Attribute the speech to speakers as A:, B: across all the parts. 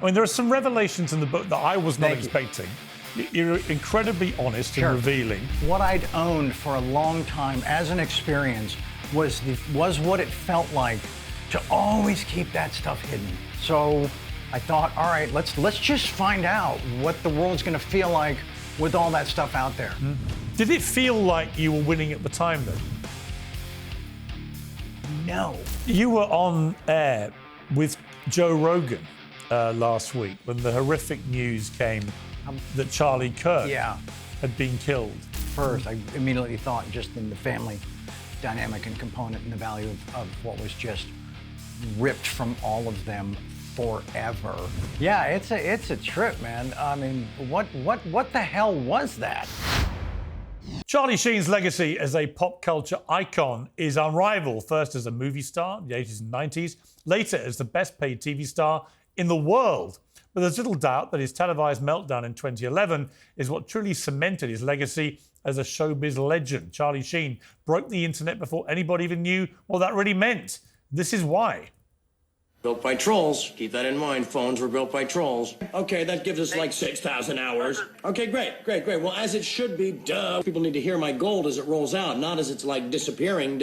A: I mean, there are some revelations in the book that I was not expecting. You're incredibly honest and revealing.
B: What I'd owned for a long time as an experience was what it felt like to always keep that stuff hidden. So I thought, all right, let's just find out what the world's going to feel like with all that stuff out there.
A: Did it feel like you were winning at the time, then?
B: No.
A: You were on air with Joe Rogan last week when the horrific news came that Charlie Kirk had been killed.
B: First, I immediately thought just in the family dynamic and component and the value of what was just ripped from all of them forever. Yeah, it's a trip, man. I mean, what the hell was that?
A: Charlie Sheen's legacy as a pop culture icon is unrivaled. First as a movie star in the 80s and 90s, later as the best paid TV star in the world. But there's little doubt that his televised meltdown in 2011 is what truly cemented his legacy as a showbiz legend. Charlie Sheen broke the internet before anybody even knew what that really meant. This is why.
C: Built by trolls. Keep that in mind. Phones were built by trolls. Okay, that gives us like 6,000 hours. Okay, great. Well, as it should be, duh. People need to hear my gold as it rolls out, not as it's like disappearing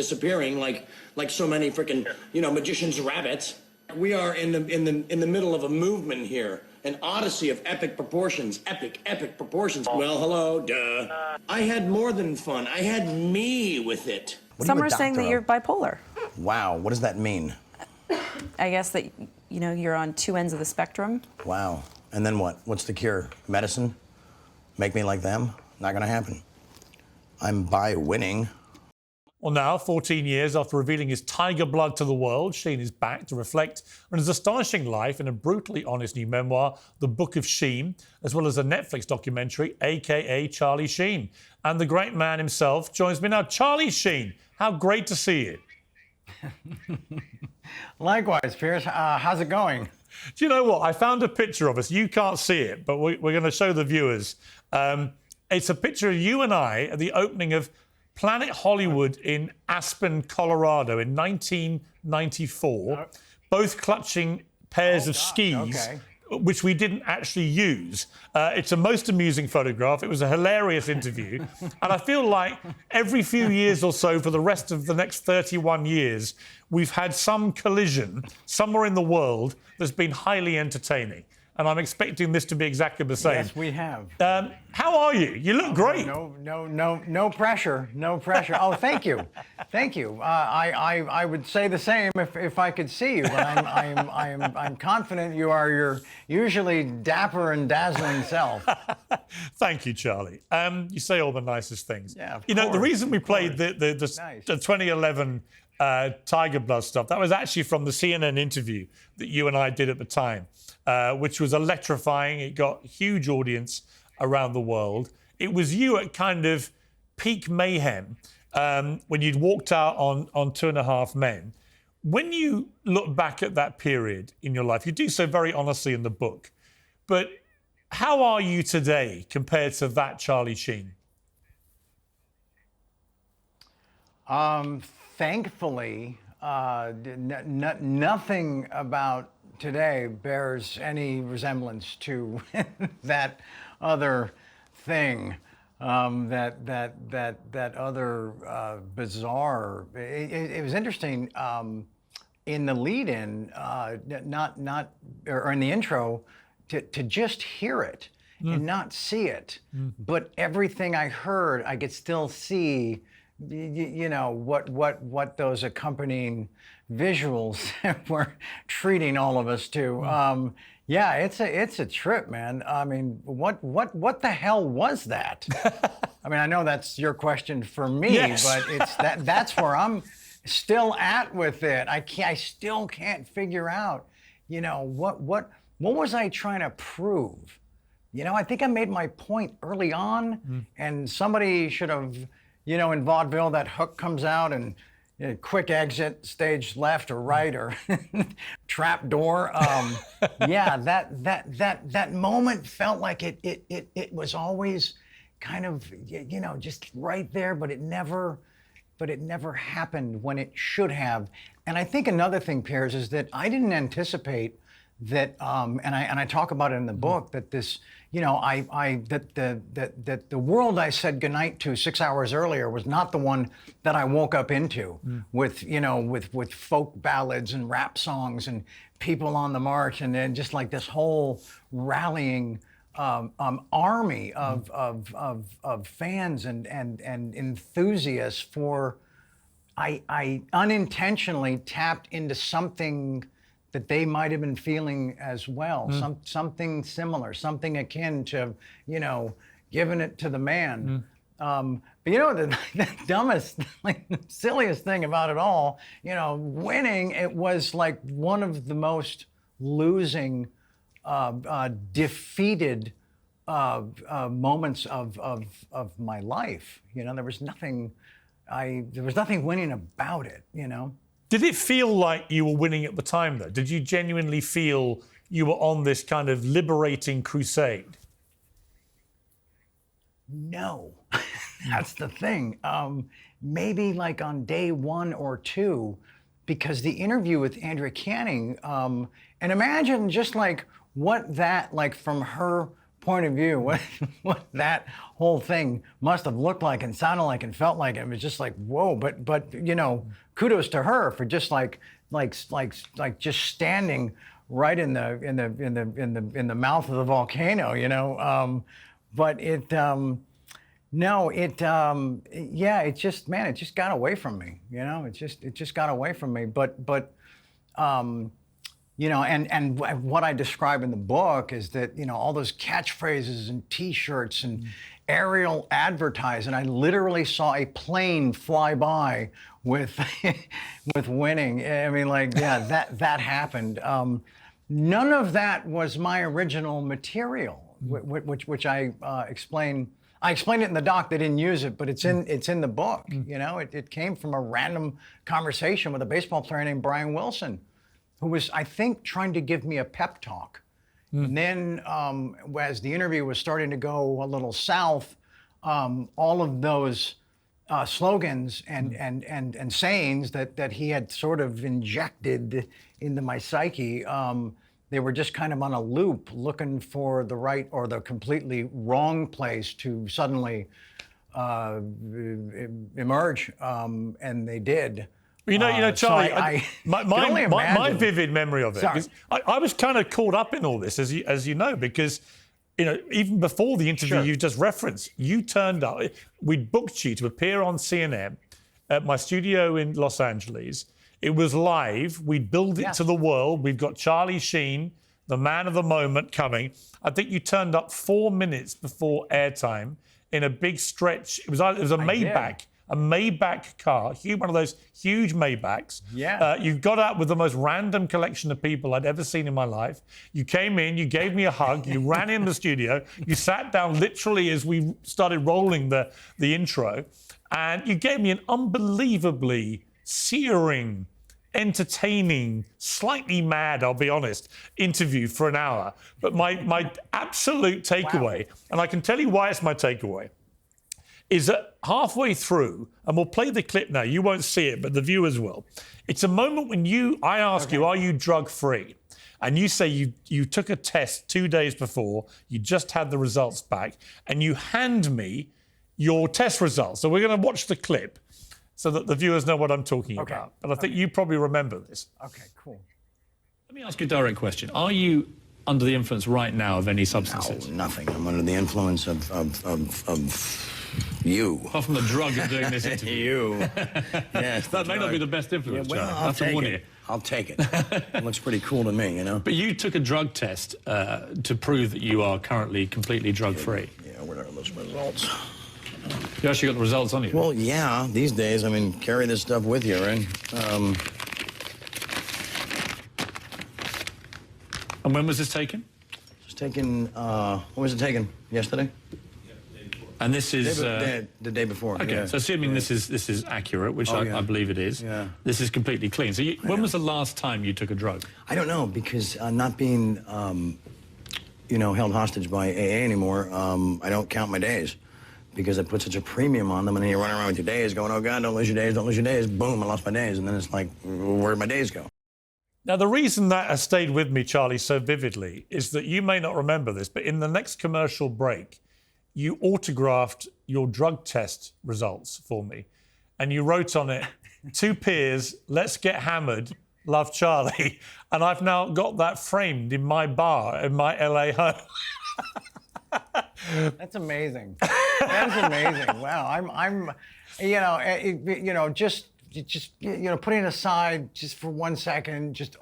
C: like so many freaking, magician's rabbits. We are in the middle of a movement here, an odyssey of epic proportions, epic proportions. Well, hello, duh. I had more than fun. I had me with it.
D: Some are saying that you're bipolar.
E: Wow, what does that mean?
D: I guess that, you're on two ends of the spectrum.
E: Wow. And then what? What's the cure? Medicine? Make me like them? Not gonna happen. I'm bi-winning.
A: Well, now, 14 years after revealing his TigerBlood to the world, Sheen is back to reflect on his astonishing life in a brutally honest new memoir, The Book of Sheen, as well as a Netflix documentary, a.k.a. Charlie Sheen. And the great man himself joins me now. Charlie Sheen, how great to see you.
B: Likewise, Piers. How's it going?
A: Do you know what? I found a picture of us. You can't see it, but we're going to show the viewers. It's a picture of you and I at the opening of Planet Hollywood in Aspen, Colorado in 1994, both clutching pairs of skis, which we didn't actually use. It's a most amusing photograph. It was a hilarious interview. And I feel like every few years or so for the rest of the next 31 years, we've had some collision somewhere in the world that's been highly entertaining. And I'm expecting this to be exactly the same.
B: Yes, we have.
A: How are you? You look great.
B: No pressure. No pressure. Oh, thank you. Thank you. I would say the same if I could see you, but I'm confident you are your usually dapper and dazzling self.
A: Thank you, Charlie. You say all the nicest things.
B: Yeah, of
A: course, the reason we played
B: nice.
A: the 2011 TigerBlood stuff, that was actually from the CNN interview that you and I did at the time. Which was electrifying. It got a huge audience around the world. It was you at kind of peak mayhem when you'd walked out on 2.5 Men. When you look back at that period in your life, you do so very honestly in the book, but how are you today compared to that Charlie Sheen?
B: Thankfully, nothing about today bears any resemblance to that other thing, that other bizarre. It was interesting in the lead-in, or in the intro, to just hear it and not see it, but everything I heard, I could still see. What those accompanying visuals were treating all of us to. Yeah, it's a trip, man. I mean, what the hell was that? I mean, I know that's your question for me, yes. But it's that's where I'm still at with it. I still can't figure out, what was I trying to prove? I think I made my point early on, and somebody should have. In vaudeville, that hook comes out and quick exit, stage left or right or trap door. Yeah, that moment felt like it was always kind of just right there, but it never happened when it should have. And I think another thing, Piers, is that I didn't anticipate that and I talk about it in the book, that this, you know, that the world I said goodnight to 6 hours earlier was not the one that I woke up into with, you know, with folk ballads and rap songs and people on the march, and then just like this whole rallying army of fans and enthusiasts for. I unintentionally tapped into something that they might have been feeling as well, something similar, something akin to, you know, giving it to the man. But you know, the dumbest, like, silliest thing about it all, you know, winning, it was like one of the most losing, defeated moments of my life. You know, there was nothing winning about it, you know.
A: Did it feel like you were winning at the time, though? Did you genuinely feel you were on this kind of liberating crusade?
B: No, that's the thing. Maybe like on day 1 or 2, because the interview with Andrea Canning, and imagine just like what that, like from her point of view, what that whole thing must have looked like and sounded like and felt like. It was just like, whoa, but you know, kudos to her for just like just standing right in the mouth of the volcano, you know. But it no, it yeah, it just, man, it just got away from me, you know. It just got away from me. But you know, and what I describe in the book is that, you know, all those catchphrases and T-shirts and aerial advertising. I literally saw a plane fly by with with winning. I mean, like, yeah, that happened. None of that was my original material, which I explain. I explained it in the doc. They didn't use it, but it's in the book. You know, it came from a random conversation with a baseball player named Brian Wilson, who was, I think, trying to give me a pep talk. And then as the interview was starting to go a little south, all of those slogans and sayings that he had sort of injected into my psyche, they were just kind of on a loop, looking for the right or the completely wrong place to suddenly emerge, and they did.
A: You know, Charlie,
B: so
A: my vivid memory of it is I was kind of caught up in all this, as you know, because, you know, even before the interview you just referenced, you turned up. We'd booked you to appear on CNN at my studio in Los Angeles. It was live. We'd billed it to the world. We've got Charlie Sheen, the man of the moment, coming. I think you turned up 4 minutes before airtime in a big stretch. It was a Maybach. A Maybach car, one of those huge Maybachs.
B: Yeah.
A: You got out with the most random collection of people I'd ever seen in my life. You came in, you gave me a hug, you ran in the studio, you sat down literally as we started rolling the intro, and you gave me an unbelievably searing, entertaining, slightly mad, I'll be honest, interview for an hour. But my absolute takeaway, and I can tell you why it's my takeaway, is that halfway through, and we'll play the clip now, you won't see it, but the viewers will. It's a moment when I ask you, are you drug-free? And you say you took a test 2 days before, you just had the results back, and you hand me your test results. So we're going to watch the clip so that the viewers know what I'm talking about. But I think you probably remember this.
B: Okay, cool.
F: Let me ask you a direct question. Are you under the influence right now of any substances?
E: No, nothing. I'm under the influence of you.
F: Apart from the drug of doing this interview.
E: You. Yes.
F: That may not be the best influence,
E: well,
F: Charlie. That's a warning.
E: I'll take it. It looks pretty cool to me, you know?
F: But you took a drug test to prove that you are currently completely drug-free.
E: Yeah, what are those results?
F: You actually got the results on you?
E: Well, yeah, these days, I mean, carry this stuff with you, right?
F: And when was this taken?
E: It was taken, when was it taken? Yesterday?
F: And this is...
E: the day before.
F: Okay, so assuming this is accurate, which I believe it is, this is completely clean. So when was the last time you took a drug?
E: I don't know, because not being, you know, held hostage by AA anymore, I don't count my days, because I put such a premium on them, and then you run around with your days going, oh, God, don't lose your days, don't lose your days. Boom, I lost my days, and then it's like, where'd my days go?
A: Now, the reason that has stayed with me, Charlie, so vividly is that you may not remember this, but in the next commercial break, you autographed your drug test results for me. And you wrote on it, "To Piers, let's get hammered, love Charlie." And I've now got that framed in my bar in my LA home.
B: That's amazing. That's amazing. Wow. I'm, just putting aside just for 1 second, just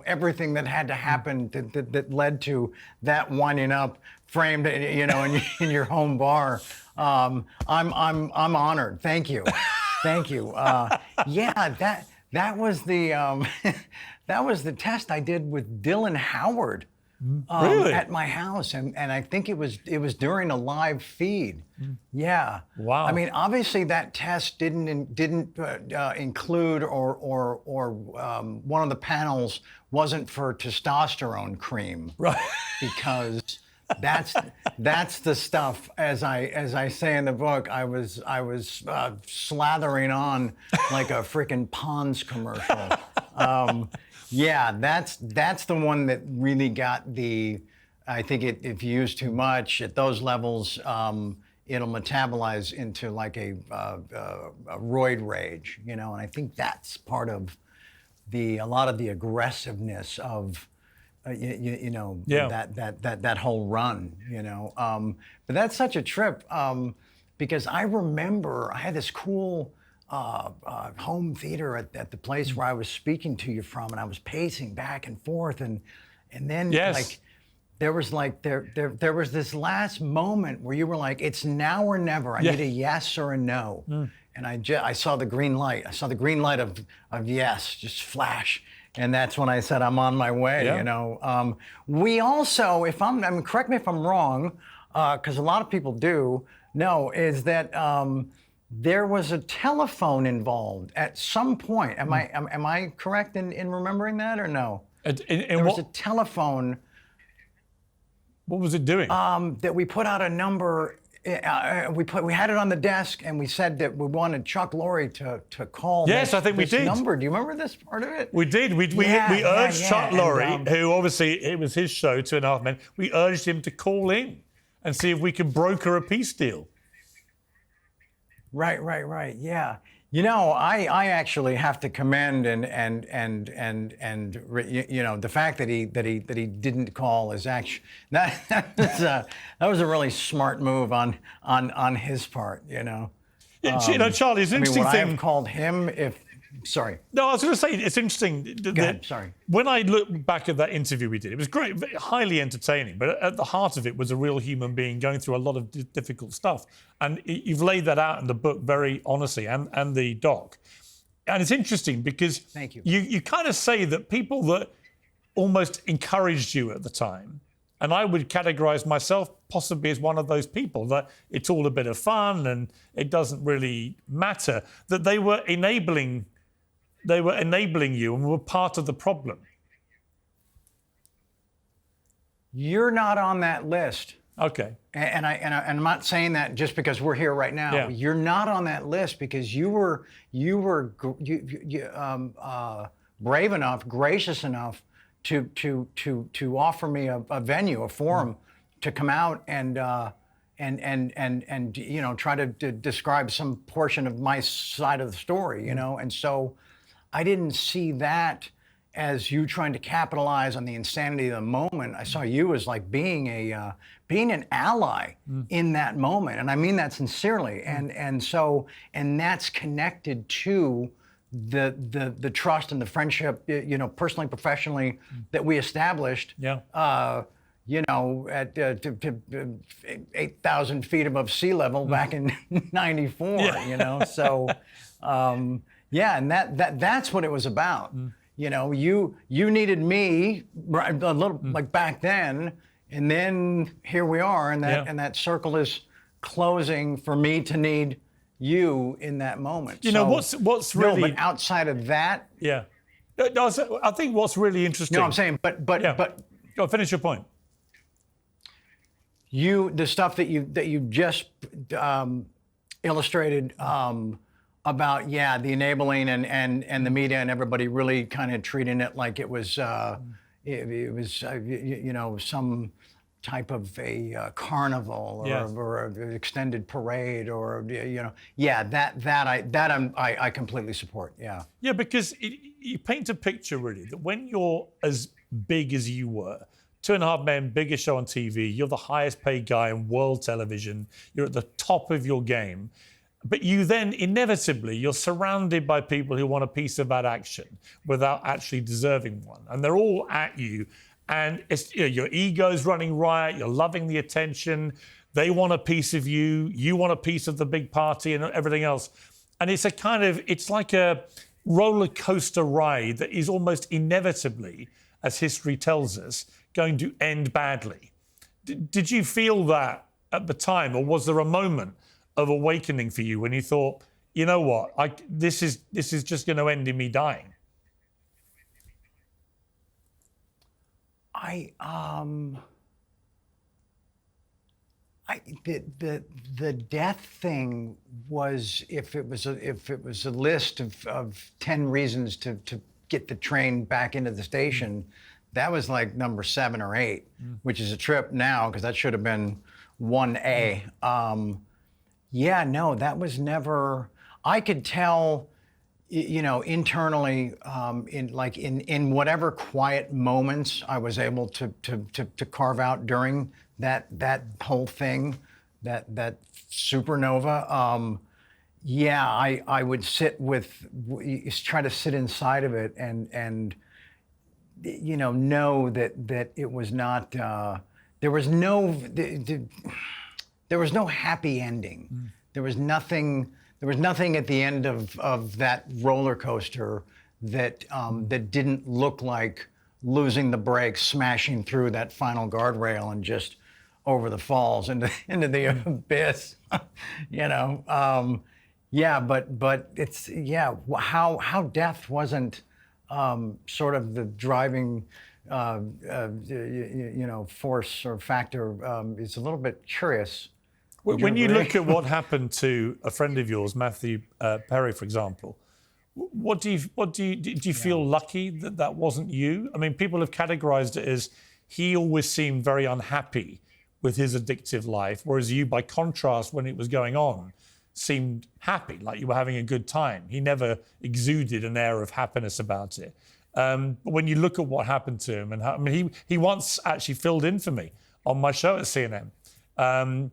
B: everything that had to happen that led to that winding up framed, in your home bar. I'm honored. Thank you. Thank you. That was the that was the test I did with Dylan Howard.
A: Really?
B: At my house, and I think it was during a live feed. Yeah.
A: Wow.
B: I mean, obviously that test didn't include or one of the panels wasn't for testosterone cream,
A: right?
B: Because that's the stuff. As I say in the book, I was slathering on like a freaking Pond's commercial. Yeah, that's the one that really got the. I think if you use too much at those levels, it'll metabolize into like a roid rage, And I think that's part of a lot of the aggressiveness of, that whole run, But that's such a trip because I remember I had this cool. Home theater at the place where I was speaking to you from, and I was pacing back and forth, and then there was this last moment where you were like, "It's now or never. I need a yes or a no," and I saw the green light. I saw the green light of yes just flash, and that's when I said, "I'm on my way."
A: Yeah.
B: We also, correct me if I'm wrong, because a lot of people do know, is that. There was a telephone involved at some point. Am I correct in remembering that or no? There was a telephone.
A: What was it doing?
B: That we put out a number. We had it on the desk, and we said that we wanted Chuck Lorre to call.
A: Yes, I think we did.
B: Number. Do you remember this part of it?
A: We did. We urged Chuck Lorre, who obviously it was his show, 2.5 Men. We urged him to call in and see if we could broker a peace deal.
B: Right. Yeah. I actually have to commend and the fact that he didn't call is actually that was a really smart move on his part.
A: Yeah, Charlie, it's an interesting
B: would
A: thing.
B: I have called him if. Sorry.
A: No, I was going to say, it's interesting.
B: Go ahead, sorry.
A: When I look back at that interview we did, it was great, highly entertaining, but at the heart of it was a real human being going through a lot of difficult stuff. And you've laid that out in the book very honestly, and the doc. And it's interesting because
B: Thank you.
A: You kind of say that people that almost encouraged you at the time, and I would categorize myself possibly as one of those people, that it's all a bit of fun and it doesn't really matter, that they were enabling you and were part of the problem. You're
B: not on that list.
A: Okay.
B: And I'm not saying that just because we're here right now.
A: Yeah.
B: You're not on that list because you were brave enough, gracious enough to offer me a venue, a forum, to come out and try to describe some portion of my side of the story, and so. I didn't see that as you trying to capitalize on the insanity of the moment. I saw you as like being an ally in that moment, and I mean that sincerely. And that's connected to the trust and the friendship, personally, professionally, that we established.
A: Yeah.
B: At 8,000 feet above sea level back in '94.
A: Yeah.
B: So. Yeah, and that's what it was about. You needed me a little like back then, and then here we are, and that circle is closing for me to need you in that moment.
A: What's really
B: but outside of that.
A: Yeah, I think what's really interesting.
B: No, I'm saying, but
A: go finish your point.
B: The stuff that you just illustrated. about the enabling and the media and everybody really kind of treating it like it was some type of a carnival or an extended parade or I completely support.
A: Yeah, because you paint a picture really that when you're as big as you were, 2.5 Men, biggest show on TV, you're the highest paid guy on world television, you're at the top of your game, but you then inevitably you're surrounded by people who want a piece of that action without actually deserving one, and they're all at you. And it's, your ego's running riot, you're loving the attention, they want a piece of you, you want a piece of the big party and everything else. And it's it's like a roller coaster ride that is almost inevitably, as history tells us, going to end badly. Did you feel that at the time, or was there a moment of awakening for you when you thought, you know what, this is just going to end in me dying?
B: The death thing was, if it was a list of 10 reasons to get the train back into the station, that was like number 7 or 8, which is a trip now because that should have been 1A. That was never. I could tell, internally, in whatever quiet moments I was able to carve out during that whole thing, that supernova. I would try to sit inside of it and know that it was not. There was no happy ending. There was nothing. There was nothing at the end of that roller coaster that didn't look like losing the brakes, smashing through that final guardrail and just over the falls into the abyss. But it's how death wasn't sort of the driving force or factor is a little bit curious.
A: When you look at what happened to a friend of yours, Matthew Perry, for example, do you feel lucky that wasn't you? I mean, people have categorized it as he always seemed very unhappy with his addictive life, whereas you, by contrast, when it was going on, seemed happy, like you were having a good time. He never exuded an air of happiness about it. But when you look at what happened to him, he once actually filled in for me on my show at CNN. And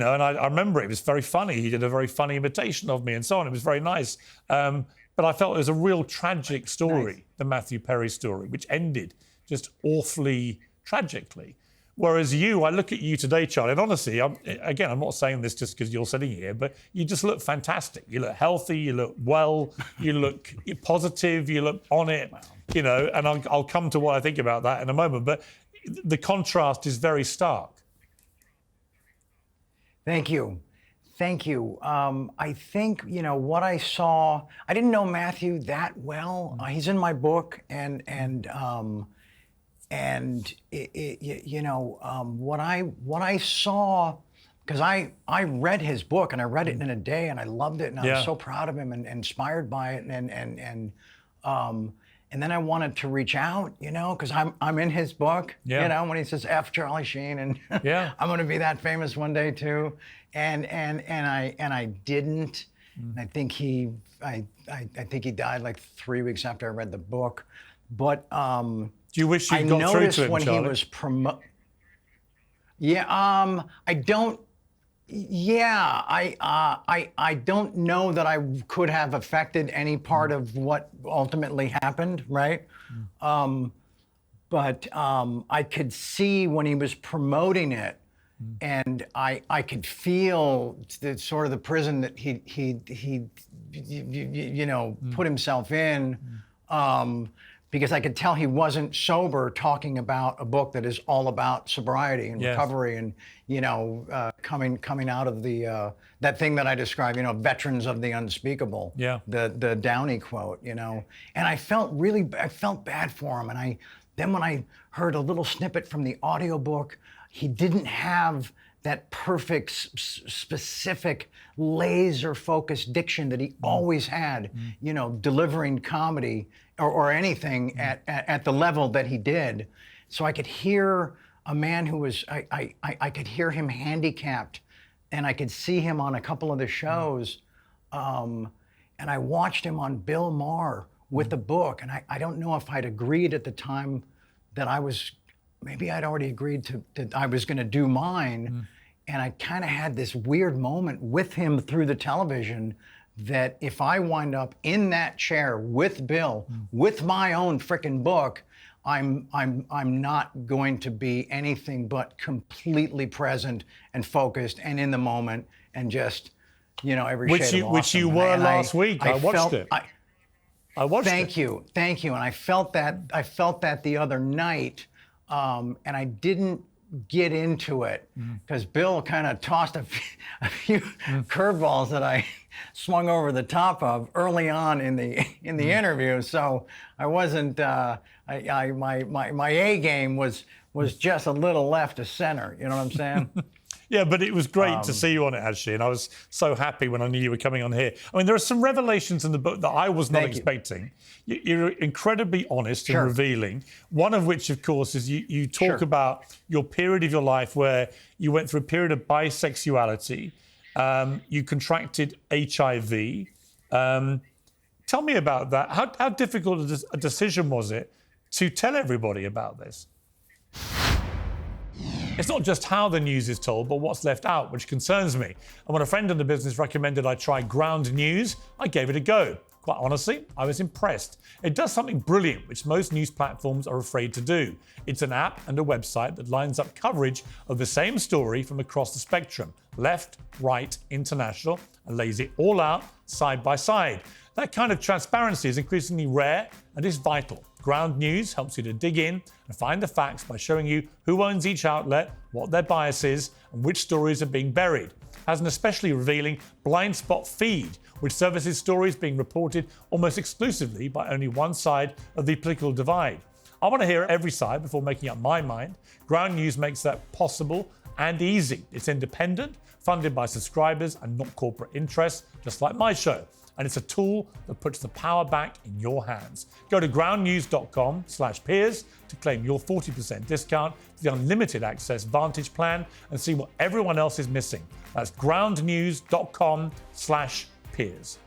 A: I remember it was very funny. He did a very funny imitation of me and so on. It was very nice. But I felt it was a real tragic story, the Matthew Perry story, which ended just awfully tragically. Whereas I look at you today, Charlie, and honestly, I'm not saying this just because you're sitting here, but you just look fantastic. You look healthy, you look well, you look positive, you look on it, and I'll come to what I think about that in a moment. But the contrast is very stark.
B: Thank you. I think, what I saw, I didn't know Matthew that well. He's in my book, and what I saw, because I read his book and I read it in a day and I loved it and I was so proud of him and inspired by it and then I wanted to reach out, because I'm in his book, when he says F Charlie Sheen and I'm going to be that famous one day too, and I didn't. And I think he died like 3 weeks after I read the book, but do
A: you wish you got through to him,
B: when
A: Charlie?
B: He was I don't. I don't know that I could have affected any part of what ultimately happened, right? But I could see when he was promoting it, and I could feel the sort of the prison that he put himself in. Because I could tell he wasn't sober, talking about a book that is all about sobriety and recovery and, coming out of the that thing that I described, veterans of the unspeakable, the Downey quote, and I felt bad for him, and Then when I heard a little snippet from the audiobook, he didn't have that perfect, specific, laser-focused diction that he always had, you know, delivering comedy or anything at the level that he did. So I could hear a man who was, I could hear him handicapped, and I could see him on a couple of the shows. And I watched him on Bill Maher with the book, and I don't know if I'd agreed at the time that maybe I'd already agreed that I was gonna do mine. And I kind of had this weird moment with him through the television that if I wind up in that chair with Bill, with my own frickin' book, I'm not going to be anything but completely present and focused and in the moment and just, you know, every shade of awesome.
A: Which you were last week. I watched it. I watched it.
B: Thank you. And I felt that the other night, and I didn't get into it because Bill kind of tossed a few curveballs that I swung over the top of early on in the interview. So I wasn't my A game was just a little left of center. You know what I'm saying?
A: Yeah, but it was great to see you on it, actually, and I was so happy when I knew you were coming on here. I mean, there are some revelations in the book that I was not expecting. You're incredibly honest and revealing, one of which, of course, is you talk about your period of your life where you went through a period of bisexuality, you contracted HIV. Tell me about that. How difficult a decision was it to tell everybody about this? It's not just how the news is told, but what's left out, which concerns me. And when a friend in the business recommended I try Ground News, I gave it a go. Quite honestly, I was impressed. It does something brilliant, which most news platforms are afraid to do. It's an app and a website that lines up coverage of the same story from across the spectrum, left, right, international, and lays it all out side by side. That kind of transparency is increasingly rare and is vital. Ground News helps you to dig in and find the facts by showing you who owns each outlet, what their bias is, and which stories are being buried. It has an especially revealing blind spot feed, which services stories being reported almost exclusively by only one side of the political divide. I want to hear every side before making up my mind. Ground News makes that possible and easy. It's independent, funded by subscribers and not corporate interests, just like my show. And it's a tool that puts the power back in your hands. Go to groundnews.com/peers to claim your 40% discount to the unlimited access Vantage plan and see what everyone else is missing. That's groundnews.com/peers.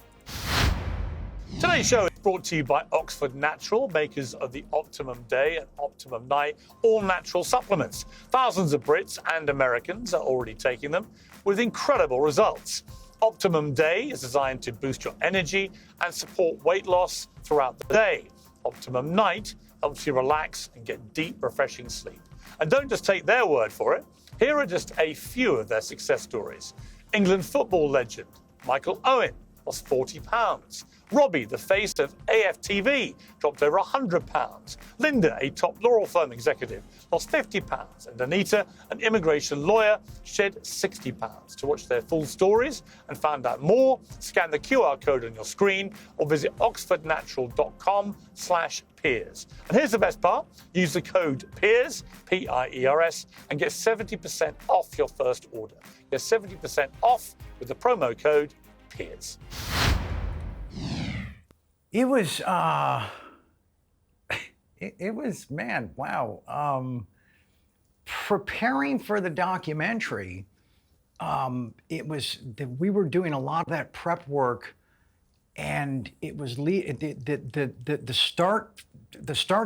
A: Today's show is brought to you by Oxford Natural, makers of the Optimum Day and Optimum Night all-natural supplements. Thousands of Brits and Americans are already taking them with incredible results. Optimum Day is designed to boost your energy and support weight loss throughout the day. Optimum Night helps you relax and get deep, refreshing sleep. And don't just take their word for it. Here are just a few of their success stories. England football legend Michael Owen lost 40 pounds. Robbie, the face of AFTV, dropped over 100 pounds. Linda, a top law firm executive, lost 50 pounds. And Anita, an immigration lawyer, shed 60 pounds. To watch their full stories and find out more, scan the QR code on your screen or visit oxfordnatural.com/peers. And here's the best part. Use the code PEERS, P-I-E-R-S, and get 70% off your first order. Get 70% off with the promo code PEERS.
B: It was, man, wow. Preparing for the documentary, we were doing a lot of that prep work, and it was the start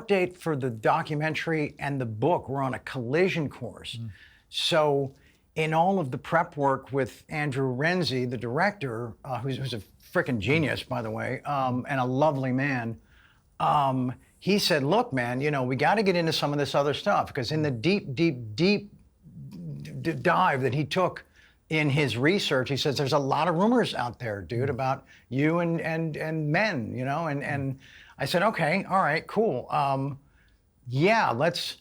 B: date for the documentary and the book were on a collision course. So in all of the prep work with Andrew Renzi, the director, who's a freaking genius, by the way, and a lovely man, he said, look, man, you know, we got to get into some of this other stuff, because in the deep dive that he took in his research, he says, there's a lot of rumors out there, dude, about you and men, you know, and I said, okay, all right, cool. Yeah, let's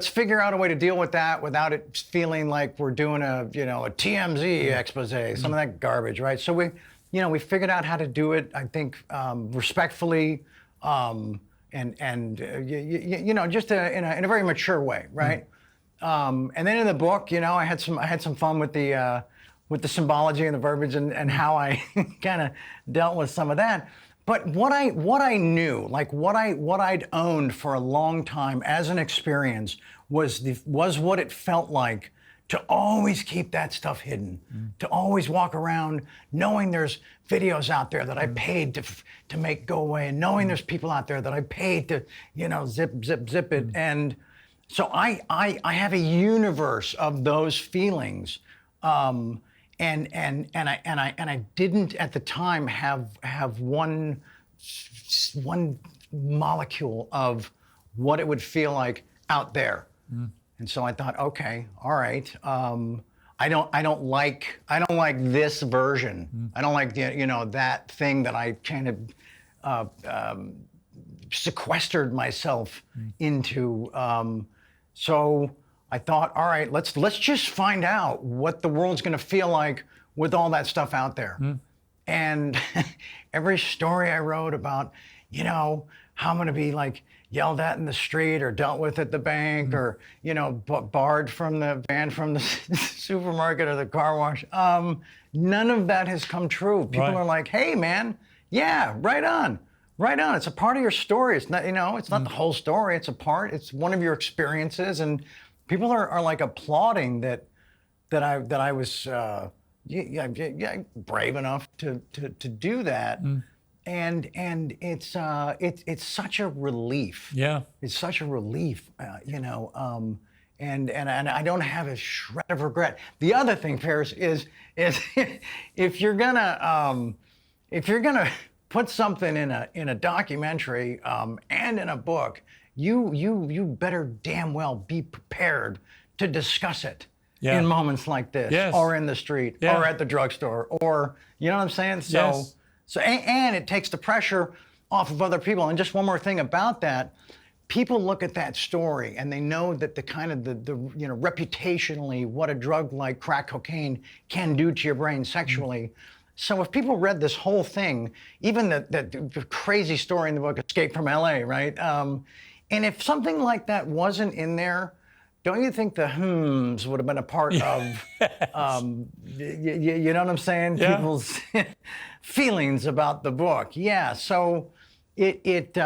B: figure out a way to deal with that without it feeling like we're doing a TMZ expose, some of that garbage, right? So we figured out how to do it, I think, respectfully, in you know, just in a very mature way, right? And then in the book, you know, I had some fun with the symbology and the verbiage and how I kind of dealt with some of that. But what I knew, like what I'd owned for a long time as an experience was what it felt like to always keep that stuff hidden, to always walk around knowing there's videos out there that I paid to make go away, and knowing there's people out there that I paid to, you know, zip it. And so I have a universe of those feelings, and I didn't at the time have one molecule of what it would feel like out there. And so I thought, okay, all right. I don't like this version. I don't like that thing that I kind of sequestered myself into. So I thought, all right, let's just find out what the world's going to feel like with all that stuff out there. And every story I wrote about, you know, how I'm going to be like yelled at in the street or dealt with at the bank or, you know, barred from the van from the supermarket or the car wash. None of that has come true. People are like, hey, man, yeah, right on. Right on. It's a part of your story. It's not, you know, it's not the whole story. It's a part. It's one of your experiences. And people are like applauding that I was brave enough to do that. And it's such a relief. Yeah. It's such a relief, you know. And I don't have a shred of regret. The other thing, Piers, is if you're gonna put something in a documentary and in a book, you better damn well be prepared to discuss it in moments like this, or in the street, or at the drugstore, or you know what I'm saying. So and it takes the pressure off of other people. And just one more thing about that. People look at that story and they know that the kind of the you know, reputationally what a drug like crack cocaine can do to your brain sexually. So if people read this whole thing, even the crazy story in the book, Escape from LA, right? And if something like that wasn't in there, don't you think the hmms would have been a part of, you know what I'm saying? Yeah. People's feelings about the book. Yeah, so it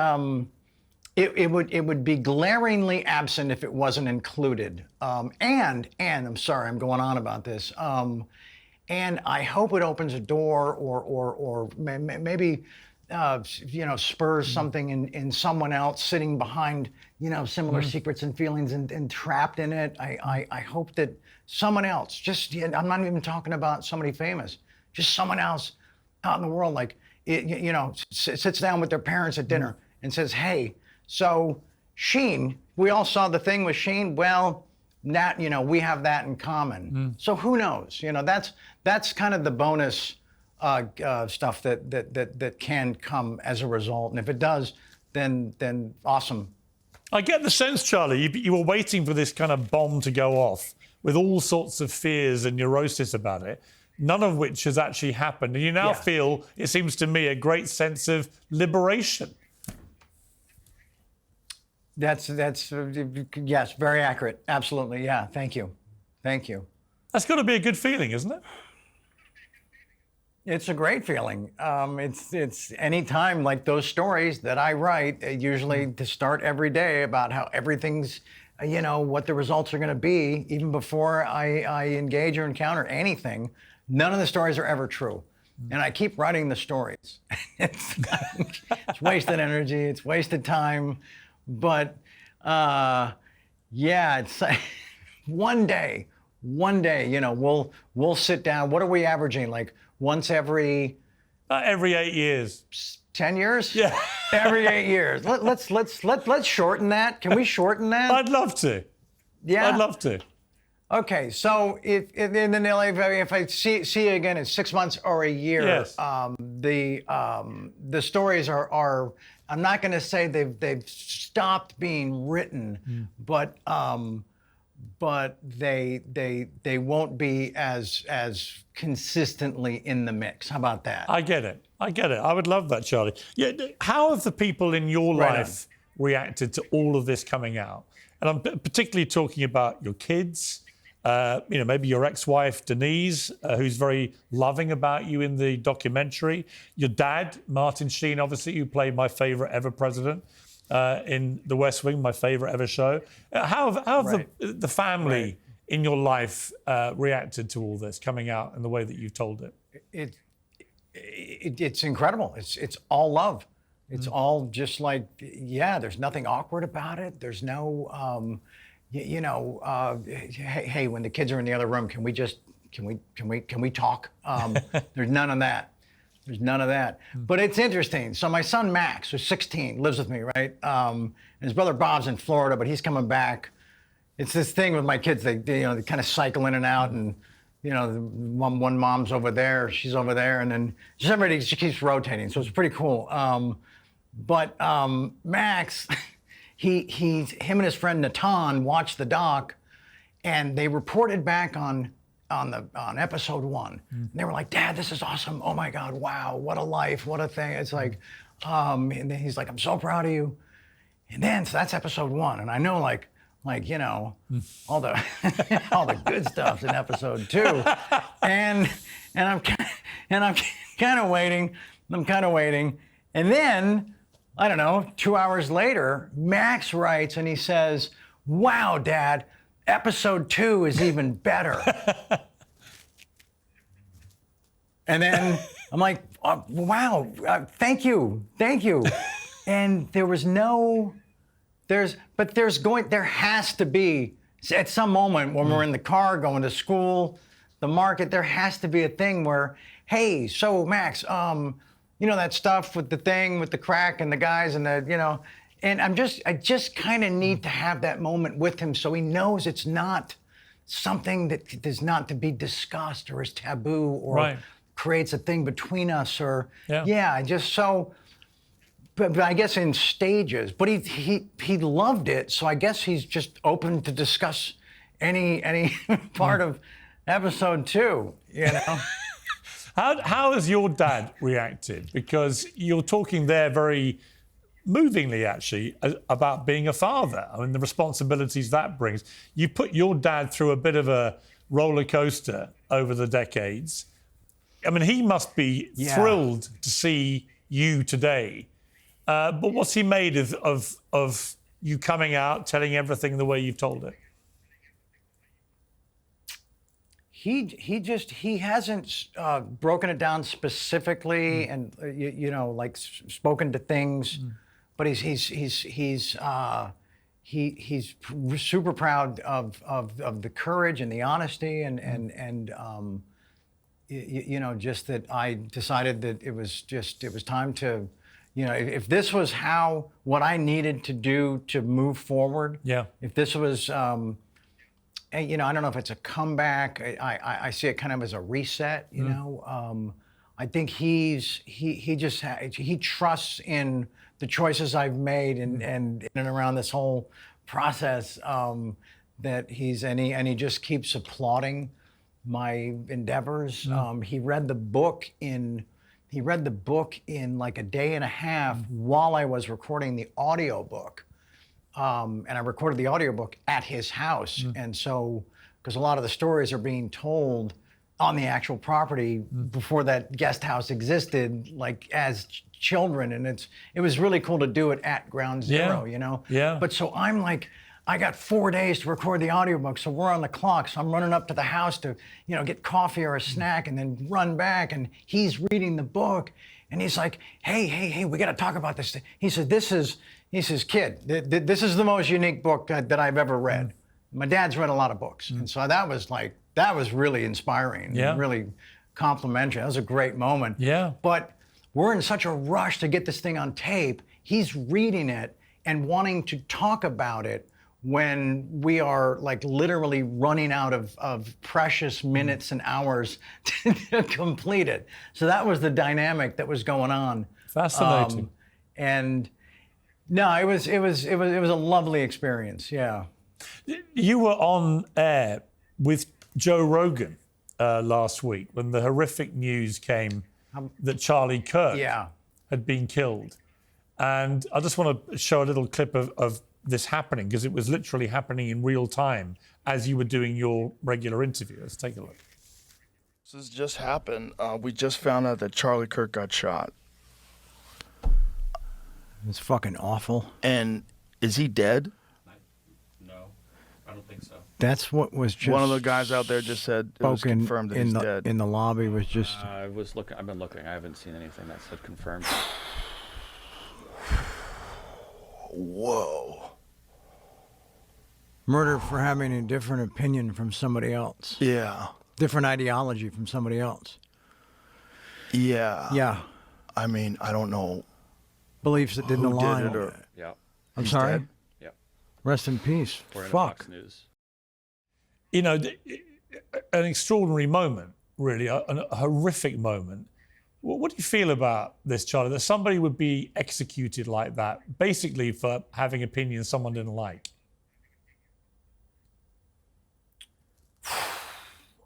B: would be glaringly absent if it wasn't included. And I'm sorry, I'm going on about this. And I hope it opens a door or maybe you know, spurs something in someone else sitting behind, you know, similar secrets and feelings and trapped in it. I hope that someone else, just, I'm not even talking about somebody famous, just someone else out in the world, like, you know, sits down with their parents at dinner and says, hey, so Sheen, we all saw the thing with Sheen. Well, that, you know, we have that in common. So who knows? You know, that's kind of the bonus stuff that can come as a result. And if it does, then awesome.
A: I get the sense, Charlie, you were waiting for this kind of bomb to go off with all sorts of fears and neurosis about it, none of which has actually happened. And you now feel, it seems to me, a great sense of liberation.
B: That's yes, very accurate. Absolutely, yeah. Thank you.
A: That's got to be a good feeling, isn't it?
B: It's a great feeling. It's any time like those stories that I write, usually to start every day about how everything's, you know, what the results are going to be, even before I engage or encounter anything. None of the stories are ever true. And I keep writing the stories. It's wasted energy, it's wasted time. But yeah, it's one day, you know, we'll sit down. What are we averaging? Like once every
A: 8 years.
B: 10 years?
A: Yeah.
B: Every 8 years. Let's shorten that. Can we shorten that?
A: I'd love to. Yeah. I'd love to.
B: Okay, so if I see you again in 6 months or a year,
A: yes.
B: The stories are I'm not going to say they've stopped being written, but they won't be as consistently in the mix. How about that?
A: I get it. I would love that, Charlie. Yeah. How have the people in your life reacted to all of this coming out? And I'm particularly talking about your kids, maybe your ex-wife, Denise, who's very loving about you in the documentary. Your dad, Martin Sheen, obviously, who played my favorite ever president in The West Wing, my favorite ever show. How have the family in your life reacted to all this coming out in the way that you've told it?
B: It's incredible. It's all love. It's all just like, there's nothing awkward about it. There's no, hey, when the kids are in the other room, can we talk? There's none of that. There's none of that. But it's interesting. So my son Max, who's 16, lives with me, right? And his brother Bob's in Florida, but he's coming back. It's this thing with my kids. They kind of cycle in and out, and one mom's over there, she's over there, and then she keeps rotating. So it's pretty cool. But Max, him and his friend Natan watched the doc, and they reported back on episode 1. And they were like, "Dad, this is awesome! Oh my God, wow, what a life, what a thing!" It's like, and then he's like, "I'm so proud of you." And then so that's episode 1, and I know like all the all the good stuff's in episode 2, and I'm kind of waiting. And then, I don't know, 2 hours later, Max writes and he says, "Wow, Dad, episode 2 is even better." And then I'm like, "Wow, thank you." And there was no, there has to be, at some moment when we're in the car going to school, the market, there has to be a thing where, "Hey, so Max, that stuff with the thing, with the crack and the guys and the, and I just kind of need to have that moment with him so he knows it's not something that is not to be discussed or is taboo or creates a thing between us or, but I guess in stages, but he loved it. So I guess he's just open to discuss any part of episode 2,
A: How has your dad reacted? Because you're talking there very movingly, actually, about being a father. I mean, the responsibilities that brings. You put your dad through a bit of a roller coaster over the decades. I mean, he must be thrilled to see you today. But what's he made of you coming out, telling everything the way you've told it?
B: He hasn't broken it down specifically and like spoken to things, but he's super proud of the courage and the honesty and just that I decided that it was time to, if this was what I needed to do to move forward, if this was I don't know if it's a comeback. I see it kind of as a reset. I think he trusts in the choices I've made and in and around this whole process. That he just keeps applauding my endeavors. He read the book in like a day and a half while I was recording the audiobook. And I recorded the audiobook at his house. And so, because a lot of the stories are being told on the actual property before that guest house existed, like as children. And it was really cool to do it at ground zero, But so I'm like, I got 4 days to record the audiobook. So we're on the clock. So I'm running up to the house to, get coffee or a snack and then run back. And he's reading the book. And he's like, hey, we got to talk about this. He said, he says, "Kid, this is the most unique book that I've ever read." My dad's read a lot of books. And so that was really inspiring, really complimentary. That was a great moment. But we're in such a rush to get this thing on tape. He's reading it and wanting to talk about it when we are like literally running out of precious minutes and hours to complete it. So that was the dynamic that was going on.
A: Fascinating.
B: No, it was a lovely experience. Yeah.
A: You were on air with Joe Rogan last week when the horrific news came that Charlie Kirk had been killed. And I just want to show a little clip of this happening, because it was literally happening in real time as you were doing your regular interview. Let's take a look.
G: This just happened. We just found out that Charlie Kirk got shot.
B: It's fucking awful.
G: And is he dead?
F: No, I don't think so.
B: That's what was just
G: One of the guys out there just said it was confirmed that he's dead.
B: In the lobby was just...
H: I've been looking. I haven't seen anything that said confirmed.
G: Whoa.
B: Murder for having a different opinion from somebody else.
G: Yeah.
B: Different ideology from somebody else.
G: Yeah.
B: Yeah.
G: I mean, I don't know.
B: Beliefs that didn't
G: who
B: align.
G: did it or
H: Yeah.
B: I'm
G: he's
B: sorry?
G: dead?
H: Yep.
B: Rest in peace.
H: We're in
B: Fuck.
H: Fox News.
A: You know, an extraordinary moment, really, a horrific moment. What do you feel about this, Charlie, that somebody would be executed like that, basically for having opinions someone didn't like?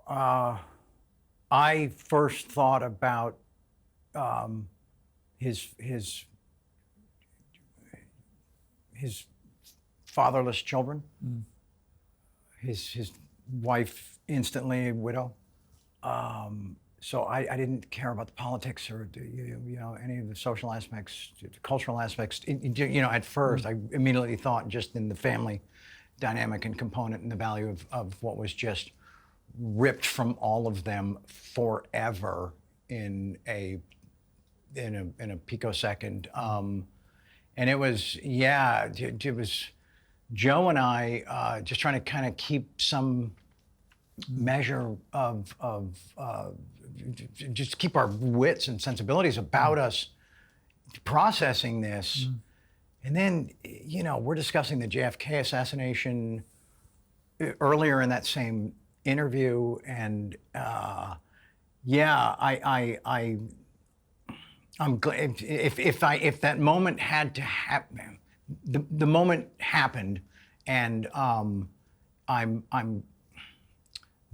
B: I first thought about his fatherless children, his wife instantly a widow. So I didn't care about the politics or any of the social aspects, the cultural aspects. At first I immediately thought just in the family dynamic and component and the value of what was just ripped from all of them forever in a picosecond. And it was, it was Joe and I just trying to kind of keep some measure of just keep our wits and sensibilities about us processing this. And then, we're discussing the JFK assassination earlier in that same interview, and I'm glad if that moment had to happen, the moment happened, and I'm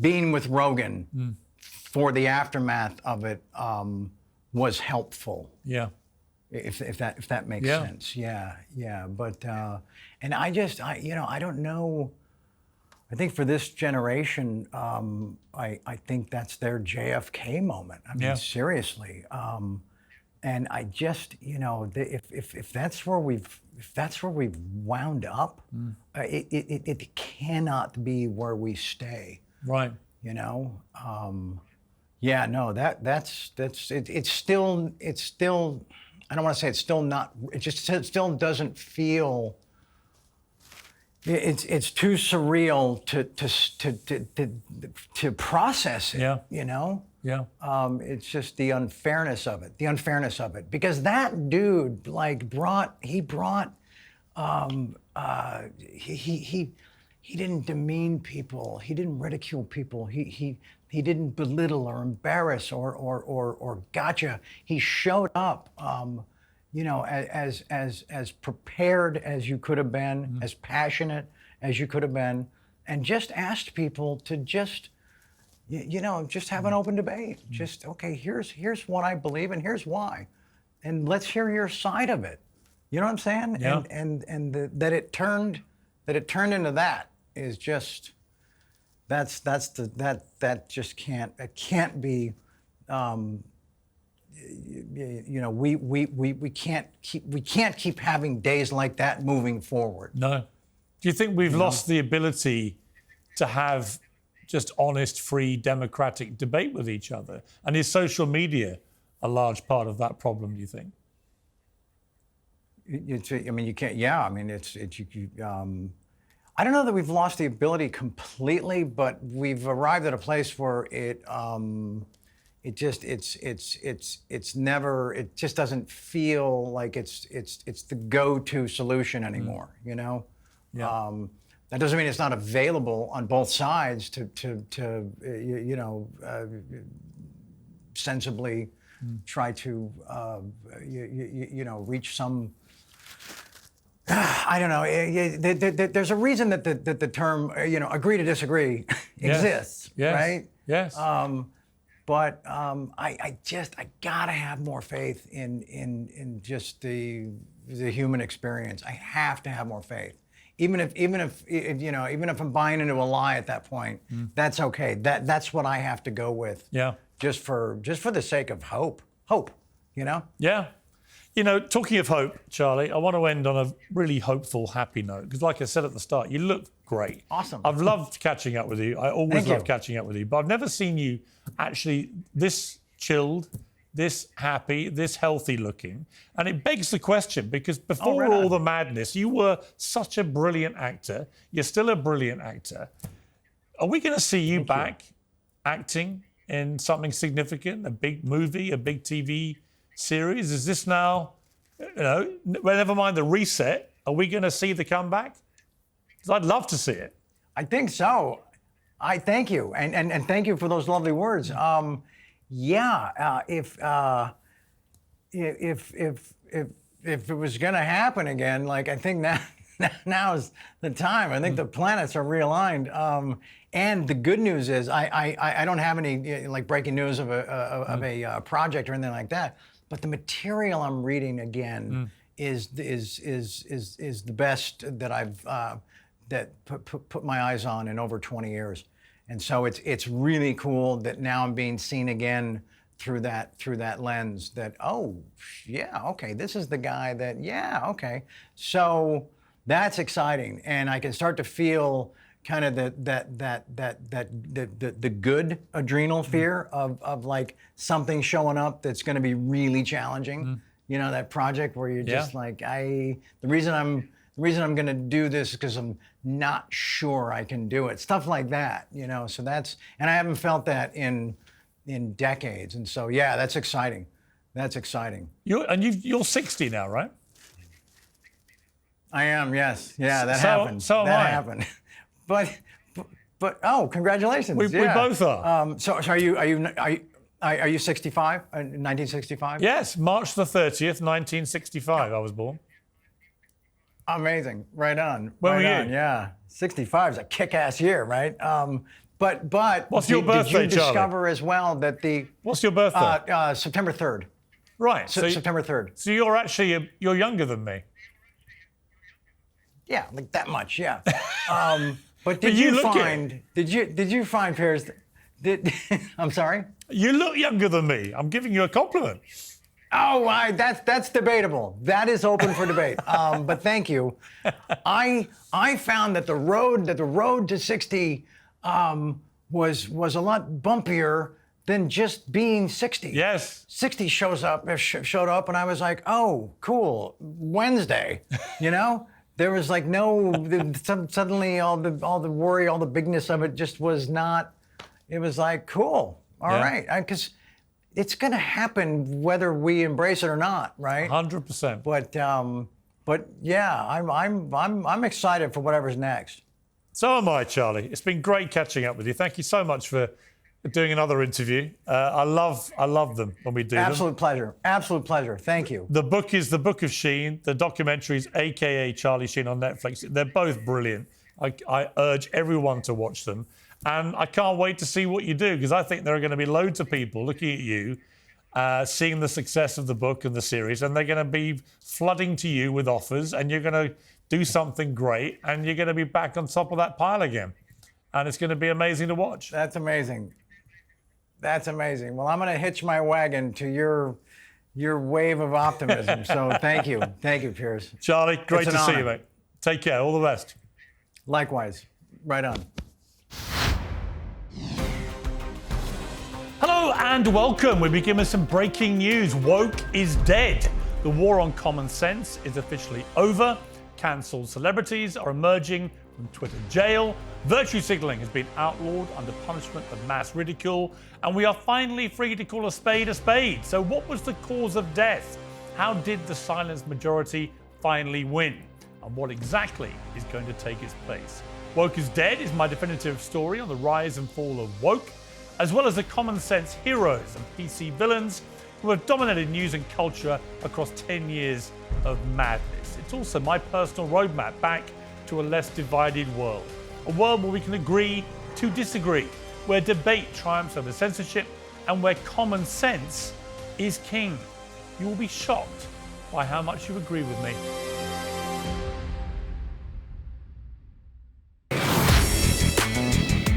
B: being with Rogan for the aftermath of it was helpful.
A: Yeah.
B: If that makes sense. Yeah. But and I don't know. I think for this generation, I think that's their JFK moment. I mean, seriously. And I just, if that's where we've wound up, it cannot be where we stay.
A: Right.
B: It's still. I don't want to say it's still not. It still doesn't feel. It's too surreal to process it.
A: Yeah. Yeah.
B: It's just the unfairness of it. Because that dude, he didn't demean people. He didn't ridicule people. He didn't belittle or embarrass or gotcha. He showed up, as prepared as you could have been, as passionate as you could have been, and just asked people to just have an open debate. Just, okay, here's what I believe and here's why, and let's hear your side of it. You know what I'm saying?
A: Yeah.
B: And that it turned into that is just that just can't be. We can't keep having days like that moving forward.
A: No. Do you think we've lost the ability to have just honest, free, democratic debate with each other? And is social media a large part of that problem, do you think?
B: You can't. Yeah, I mean, I don't know that we've lost the ability completely, but we've arrived at a place where it just doesn't feel like it's the go-to solution anymore.
A: Yeah.
B: That doesn't mean it's not available on both sides to sensibly try to reach some. I don't know. There's a reason that the term agree to disagree exists, right?
A: Yes.
B: But I gotta have more faith in just the the human experience. I have to have more faith. Even if I'm buying into a lie at that point, that's okay. That's what I have to go with.
A: Yeah.
B: Just for the sake of hope. Hope, you know?
A: Yeah. You know, talking of hope, Charlie, I want to end on a really hopeful, happy note. Because like I said at the start, you look great.
B: Awesome.
A: I've loved catching up with you. I always love catching up with you. But I've never seen you actually this chilled, this happy, this healthy looking. And it begs the question, because before all the madness, you were such a brilliant actor. You're still a brilliant actor. Are we going to see you back acting in something significant, a big movie, a big TV series? Is this now, well, never mind the reset, are we going to see the comeback? Because I'd love to see it.
B: I think so. I thank you, and thank you for those lovely words. If it was going to happen again, like I think now is the time. I think the planets are realigned. And the good news is I don't have any like breaking news of a project or anything like that. But the material I'm reading again is the best that I've put my eyes on in over 20 years. And so it's really cool that now I'm being seen again through that lens. That this is the guy that So that's exciting, and I can start to feel kind of the good adrenal fear of like something showing up that's going to be really challenging. You know, that project where you're just like, the reason I'm going to do this is because I'm not sure I can do it. Stuff like that, you know. So and I haven't felt that in decades. And so, that's exciting. That's exciting.
A: You're 60 now, right?
B: I am, yes. Yeah, that happened.
A: So am I.
B: That happened. But congratulations.
A: We both are.
B: So are you 65? 1965?
A: Yes, March the 30th, 1965. I was born.
B: Amazing. Right on.
A: When were you?
B: Yeah. 65 is a kick-ass year, right? But
A: what's your birthday,
B: did you discover as well that
A: What's your birthday?
B: September 3rd.
A: Right.
B: September 3rd.
A: So you're younger than me.
B: Yeah, like that much. Yeah. But did you find Piers? I'm sorry.
A: You look younger than me. I'm giving you a compliment.
B: Oh, that's debatable. That is open for debate. But thank you. I found that the road to 60 was a lot bumpier than just being 60.
A: Yes.
B: 60 showed up, and I was like, oh, cool. Wednesday, you know. There was like suddenly all the worry, all the bigness of it just was not. It was like, cool, all right, because it's going to happen whether we embrace it or not, right?
A: 100%.
B: But yeah, I'm excited for whatever's next.
A: So am I, Charlie. It's been great catching up with you. Thank you so much for doing another interview. I love them when we do them.
B: Absolute pleasure. Thank you.
A: The book is The Book of Sheen. The documentary is AKA Charlie Sheen on Netflix. They're both brilliant. I urge everyone to watch them. And I can't wait to see what you do, because I think there are going to be loads of people looking at you, seeing the success of the book and the series, and they're going to be flooding to you with offers, and you're going to do something great, and you're going to be back on top of that pile again. And it's going to be amazing to watch.
B: That's amazing. Well, I'm going to hitch my wagon to your wave of optimism. So thank you, Piers.
A: Charlie, great to see you, mate. Take care. All the best.
B: Likewise. Right on.
A: Hello and welcome. We begin with some breaking news. Woke is dead. The war on common sense is officially over. Cancelled celebrities are emerging from Twitter jail. Virtue signaling has been outlawed under punishment of mass ridicule. And we are finally free to call a spade a spade. So what was the cause of death? How did the silenced majority finally win? And what exactly is going to take its place? Woke is Dead is my definitive story on the rise and fall of woke, as well as the common sense heroes and PC villains who have dominated news and culture across 10 years of madness. It's also my personal roadmap back to a less divided world. A world where we can agree to disagree, where debate triumphs over censorship, and where common sense is king. You will be shocked by how much you agree with me.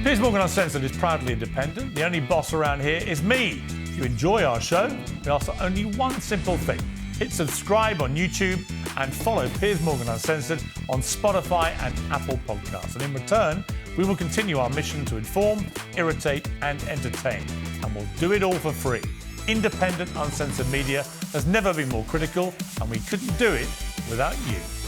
A: Piers Morgan Uncensored is proudly independent. The only boss around here is me. If you enjoy our show, we ask for only one simple thing. Hit subscribe on YouTube and follow Piers Morgan Uncensored on Spotify and Apple Podcasts. And in return, we will continue our mission to inform, irritate and entertain. And we'll do it all for free. Independent, uncensored media has never been more critical, and we couldn't do it without you.